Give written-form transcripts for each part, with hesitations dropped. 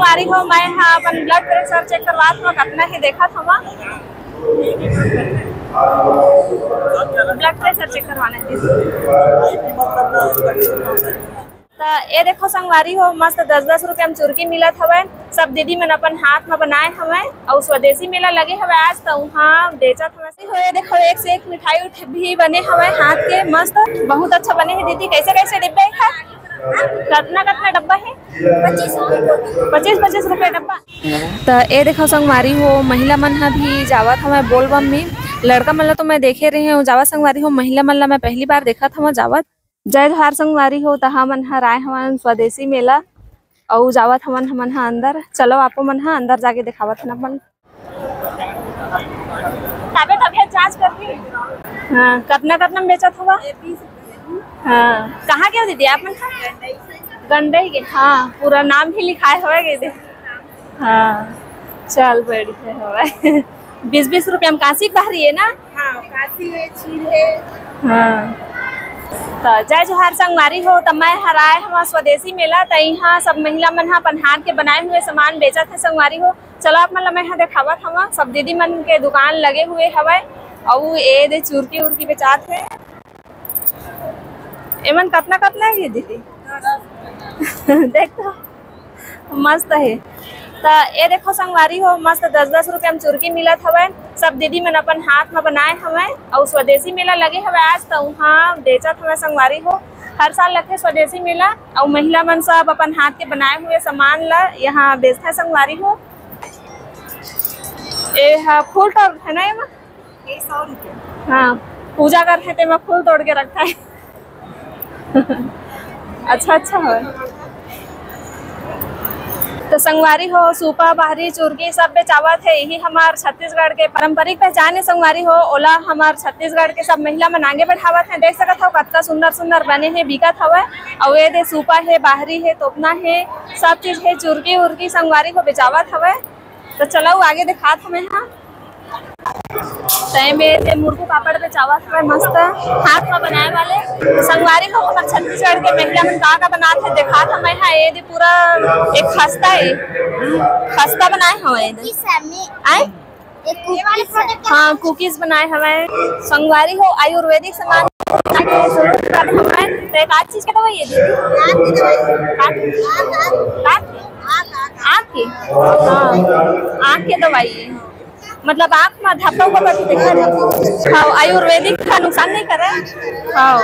संगवारी हो मैं हाँ अपन ब्लड प्रेशर चेक करवात हूँ अपना ही देखा था ब्लड प्रेशर चेक करवाने तो ये देखो संगवारी हो मस्त 10-10 रुपये में चुरकी मिलत हवे। सब दीदी मन अपन हाथ में बनाए हवे और स्वदेशी मेला लगे हवे आज तो वहाँ बेचत हवे हो। ये देखो एक से एक मिठाई भी बने हवे हाथ के मस्त बहुत अच्छा बने हैं दीदी। कैसे कैसे डिब्बे है कितना कितना डब्बा है 25 रुपये डब्बा। तो ये देखो संगवारी हो महिला मन भी जावत हमें बोलबम में। लड़का मन तो मैं देखे रही हूँ जावत संगवारी हो महिला मन मैं पहली बार देखा था जावत। जय जोहार संगवारी हो तो हमन आए हवन स्वदेशी मेला और जावत हमन अंदर। चलो आपो मन अंदर जाके दिखावत हन अपन तबियत जांच करती। हाँ कितना कितना बेचत हुआ। हाँ कहाँ के हो दीदी आप मन गंडई के। हाँ पूरा नाम भी लिखाए हुआ दीदी। हाँ चल बढ़िया हवा 20-20 रुपये में काशी बाहरी है ना। हाँ काशी है चील है। हाँ तो जय जोहार संगवारी हो तो मैं हराए हमारा स्वदेशी मेला तो यहाँ सब महिला मन अपन हाथ के बनाए हुए सामान बेचत है संगवारी हो। चलो आप मतलब मैं दिखावत हवा सब दीदी मन के दुकान लगे हुए हवे और ये दे चुरकी उर्की बेचात है। एमन कितना कितना है दीदी देखो मस्त है। तो ये देखो संगवारी हो मस्त 10-10 रुपये में चुरकी मिलत हवे। सब दीदी मन अपन हाथ में बनाए हवे और स्वदेशी मेला लगे हवे आज तो वहाँ बेचत हवे संगवारी हो। हर साल लगते स्वदेशी मेला और महिला मन सब अपन हाथ के बनाए हुए सामान ला यहाँ बेचते हैं संगवारी हो। ये फूल तोड़ है ना ये 100 रुपये। हाँ पूजा करते थे मैं फूल तोड़ के रखता है अच्छा है। तो संगवारी हो सूपा बाहरी चुरकी सब बेचावत है। यही हमार छत्तीसगढ़ के पारंपरिक पहचान है संगवारी हो। ओला हमार छत्तीसगढ़ के सब महिला मन आगे बढ़ावत है। देख सकत हो कितना सुंदर सुंदर बने हैं बिकत हवे और ये दे सूपा है बाहरी है तोपना है सब चीज है चुरकी उर्की संगवारी को बेचावत हवे। तो चलो आगे दिखात हमें। हाँ में मुर्गू पापड़ बेचावत हवे मस्त हाथ में बनाए वाले। संगवारी को हमारे छत्तीसगढ़ के महिला मन का बनाते है दिखात हमें। हाँ ये पूरा एक खस्ता है खस्ता बनाए हवे हाँ कुकीज बनाए हवे। संगवारी हो आयुर्वेदिक सामान एक आज चीज के दवाई है आँख की दवाई है मतलब आँख में धब्बा हुआ देखा जाता। हाँ आयुर्वेदिक का नुकसान नहीं करे। हाँ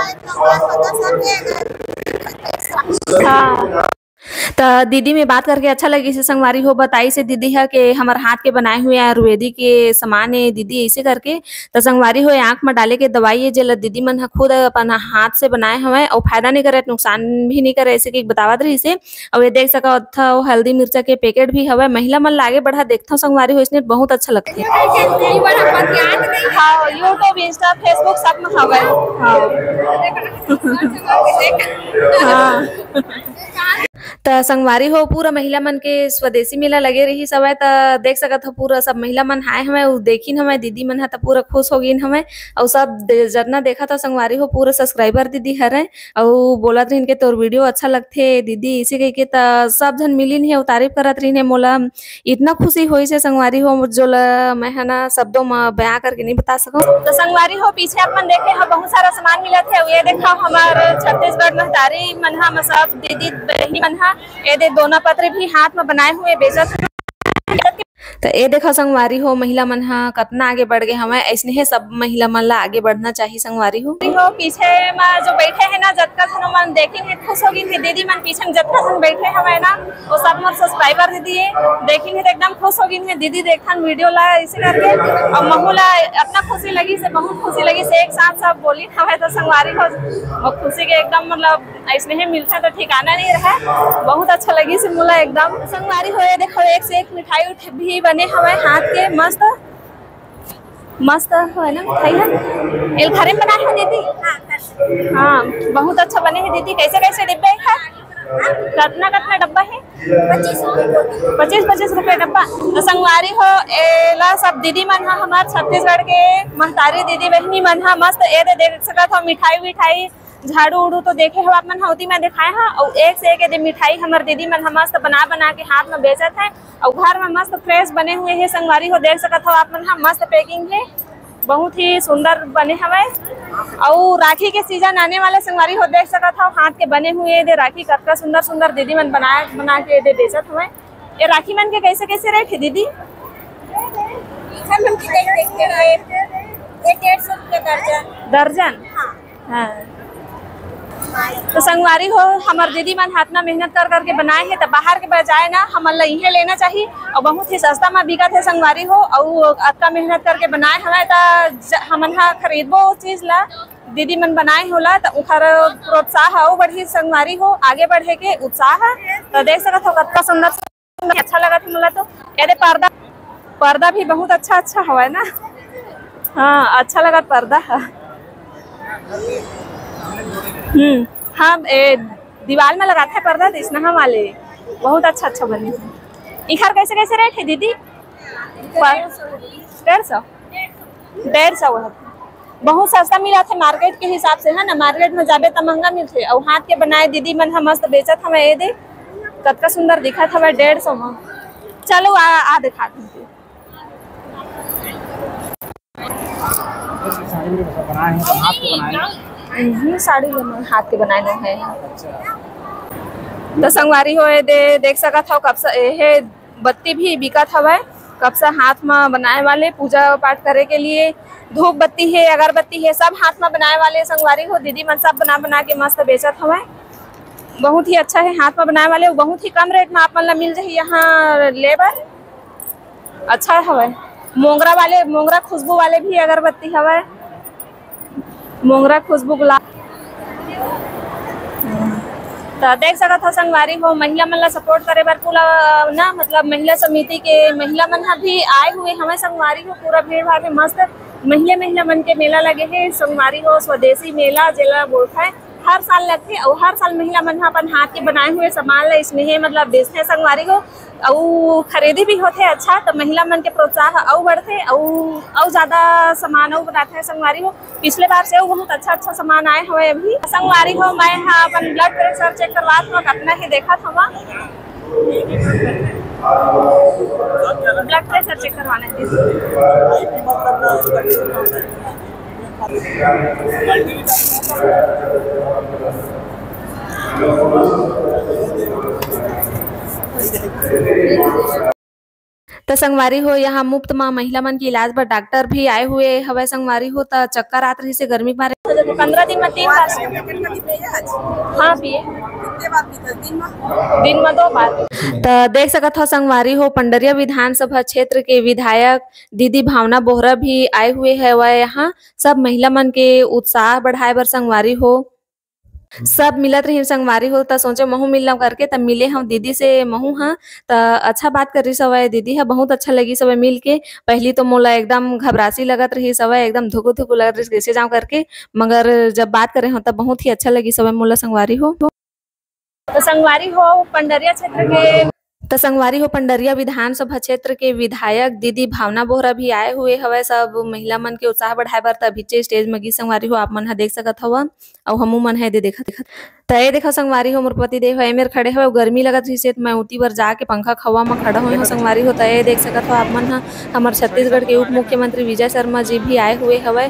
तो दीदी में बात करके अच्छा लगी से संगवारी हो बताई से दीदी है कि हमारे हाथ के बनाए हुए आयुर्वेदिक के सामान है दीदी ऐसे करके। तो संगवारी हो आँख में डाले के दवाई है जो दीदी मन खुद अपन हाथ से बनाए हुए और फायदा नहीं करे नुकसान भी नहीं करे ऐसे कि बतावत रही से। और ये देख सका था हल्दी मिर्चा के पैकेट भी हवे महिला मन लागे बढ़ा देखता संगवारी हो इसने बहुत अच्छा लगता है। हाँ यूट्यूब इंस्टा फेसबुक सब में हवे। हाँ तो संगवारी हो पूरा महिला मन के स्वदेशी मेला लगे रही सब है। तो देख सकत हो पूरा सब महिला मन आए हमें देखी हमें दीदी मन तो पूरा खुश हो गई हमें और सब जरना देखा था संगवारी हो पूरा सब्सक्राइबर दीदी हरे और बोलत रही के तोर वीडियो अच्छा लगते दीदी इसे कह के तो सब जन मिली है तारीफ करत रही मोला इतना खुशी हुई से संगवारी हो जो मैं है ना शब्दों में बयां करके नहीं बता सकूं। तो संगवारी हो पीछे अपन देखे हैं बहुत सारा सामान मिलत है। ये देखा हमारे छत्तीसगढ़ महतारी मनहा में सब दीदी बहनी मनहा ये दे दोना पत्र भी हाथ में बनाए हुए बेचत। तो ये देखा संगवारी हो महिला मन कितना आगे बढ़ गए हमें ऐसे है सब महिला मन ला आगे बढ़ना चाहिए संगवारी हो। पीछे में जो बैठे है ना जतका सन मन देखे है खुश हो गई है दीदी मन पीछे में जतका सन बैठे हमें ना वो सब मोर सब्सक्राइबर दीदी है देखी है एकदम खुश हो गई है दीदी देखन वीडियो ला इसे करके और महूला इतना खुशी लगी से बहुत खुशी लगी से एक साथ सब बोली हमें। तो संगवारी हो वो खुशी के एकदम मतलब ऐसे ही मिलता है तो ठिकाना नहीं रहा बहुत अच्छा लगी से मुला एकदम। संगवारी हो देखो एक से एक मिठाई भी बने हवे हाथ के मस्त मस्त है ना मिठाई है एल घरे बनाए हो दीदी। हाँ बहुत अच्छा बने हैं दीदी। कैसे कैसे डिब्बे है कितना कितना डब्बा है 25 रुपये डब्बा। तो संगवारी हो एला सब दीदी मन हमारे छत्तीसगढ़ के महतारी दीदी बहनी मन मस्त ए देख सकत हो मिठाई विठाई झाड़ू उड़ू तो देखे हो आप मन हौती में दिखाए हैं। और एक से एक यदि मिठाई हमार दीदी मन मस्त बना के हाथ में बेचत है। और घर में मस्त फ्रेश बने हुए है संगवारी हो, देख सकत हो आप मन मस्त पैकिंग है, बहुत ही सुंदर बने हवे। और राखी के सीजन आने वाले संगवारी हो, देख सकत हो हाथ के बने हुए दे राखी कतका सुंदर सुंदर दीदी मन बना के दे बेचत हवे। ये राखी मन के कैसे कैसे रेट है दीदी? 150 रुपये दर्जन। हाँ। तो संगवारी हो हमार दीदी मन हाथ में मेहनत कर करके बनाए हैं, तो बाहर के बजाय ना हमन ला इहे लेना चाहिए। और बहुत ही सस्ता में बिकत है संगवारी हो, और अतका मेहनत करके बनाए हमें तो हमन हा खरीदबो उस चीज ला दीदी मन बनाए होला, तो उखर प्रोत्साह और बढ़ी संगवारी हो, आगे बढ़े के उत्साह। तो देख सकत हो कतका सुंदर अच्छा लगत है मोला। तो ये पर्दा भी बहुत अच्छा हवा है ना। हाँ अच्छा लगा पर्दा। हाँ दीवार में लगाता है पर्दा, इसना वाले बहुत अच्छा बने। इखर कैसे कैसे रेट है दीदी? 150 बहुत सस्ता मिला थे मार्केट के हिसाब से, है ना। मार्केट में जाबे तो महंगा मिलते। और हाथ के बनाए दीदी मन मस्त बेचत हमें। ये दे कतका सुंदर दिखत हमें 150 में। चलो आ दिखा दीजिए। साड़ी हाथ के बनाए हैं। तो संगवारी हो देख सकत हो कब से बत्ती भी बिकत हवे, कब से हाथ में बनाए वाले पूजा पाठ करे के लिए। धूप बत्ती है, अगरबत्ती है, सब हाथ में बनाए वाले संगवारी हो दीदी मन सब बना के मस्त बेचत हवे। बहुत ही अच्छा है हाथ में बनाए वाले, बहुत ही कम रेट में आप मन ला मिल जाए यहाँ लेबर। अच्छा हवे। मोंगरा खुशबू वाले भी अगरबत्ती हवे, मोंगरा खुशबू गुलाब। तो देख सकत हो संगवारी हो महिला मन ला सपोर्ट करे बर पूरा ना, मतलब महिला समिति के महिला मन भी आए हुए हमें संगवारी हो। पूरा भीड़ भाड़ में मस्त महिला मन के मेला लगे है संगवारी हो। स्वदेशी मेला जेला बोलता है, हर साल लगते। और हर साल महिला मन अपन हाथ के बनाए हुए सामान ला इसमें मतलब बेचते संगवारी हो। और खरीदी भी होते अच्छा, तो महिला मन के प्रोत्साह और बढ़ते और ज्यादा सामान और बनाते हैं संगवारी हो। पिछले बार से बहुत अच्छा सामान आए हुए अभी संगवारी हो। मैं हाँ अपन ब्लड प्रेशर चेक करवात हूँ, अपना ही देखा था ब्लड प्रेशर चेक करवाने तो संगवारी हो यहाँ मुफ्त में महिला मन की इलाज पर डॉक्टर भी आए हुए हवे संगवारी हो। तो चक्कर आत रही से गर्मी के मारे 15 दिन में 3 बार। हाँ पिए दिन में 2 बार। तो देख सकत हो संगवारी हो पंडरिया विधानसभा क्षेत्र के विधायक दीदी भावना बोहरा भी आए हुए है। वह यहाँ सब महिला मन के उत्साह बढ़ाए बर संगवारी हो सब मिलत रही संगवारी हो। तो सोचे महू मिलना करके तब मिले हम दीदी से महू हाँ। तो अच्छा बात कर रही सवय दीदी है, बहुत अच्छा लगी सवय मिल के। पहली तो मोला एकदम घबरासी लगत रही सवय, एकदम धुकु लगत रही कैसे जाऊं करके, मगर जब बात करे हो तब बहुत ही अच्छा लगी सवय मोला संगवारी हो। तो संगवारी हो पंडरिया क्षेत्र के संगवारी हो पंडरिया विधानसभा क्षेत्र के विधायक दीदी भावना बोहरा भी आए हुए हवे सब महिला मन के उत्साह बढ़ाए बर। तभी स्टेज में गी संगवारी हो आप मन ह देख सकत हवा। और हमू मन है देखत तो ये देखा संगवारी हो मोर पति देव है मेरे खड़े हुए, गर्मी लगत रही से मैं उती बर जाके पंखा खवा में खड़ा हुए हो संगवारी हो। तो ये देख सकत हो आप मन ह हमारे छत्तीसगढ़ के उप मुख्यमंत्री विजय शर्मा जी भी आए हुए हवे।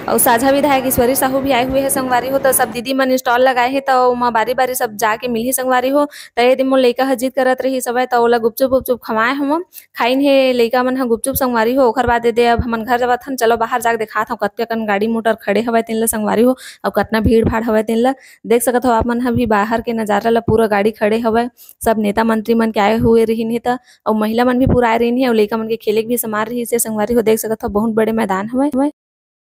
और साझा विधायक ईश्वरी साहू भी आए हुए है संगवारी हो। तो सब दीदी मन स्टॉल लगाए है, तो माँ बारी सब जाके मिली संगवारी हो। तो ये दिन मोर लइका ह जिद करत रही सब, तो ओला गुपचुप खवाए हम खाइन है लइका मन ह गुपचुप संगवारी हो। ओखर बाद दे अब हमन घर जावत हन, चलो बाहर जाके दिखात हूँ कतका कन गाड़ी मोटर खड़े हवे तेन ला संगवारी हो, और कतना भीड़ भाड़ हवे तेन ला देख सकत हो आप मन ह भी बाहर के नजारा ला पूरा गाड़ी खड़े हवे। सब नेता मंत्री मन के आए हुए रहीन है, और महिला मन भी पूरा आए रहीन है, और लइका मन के खेले के भी समान रही से संगवारी हो। देख सकत हो बहुत बड़े मैदान हवे।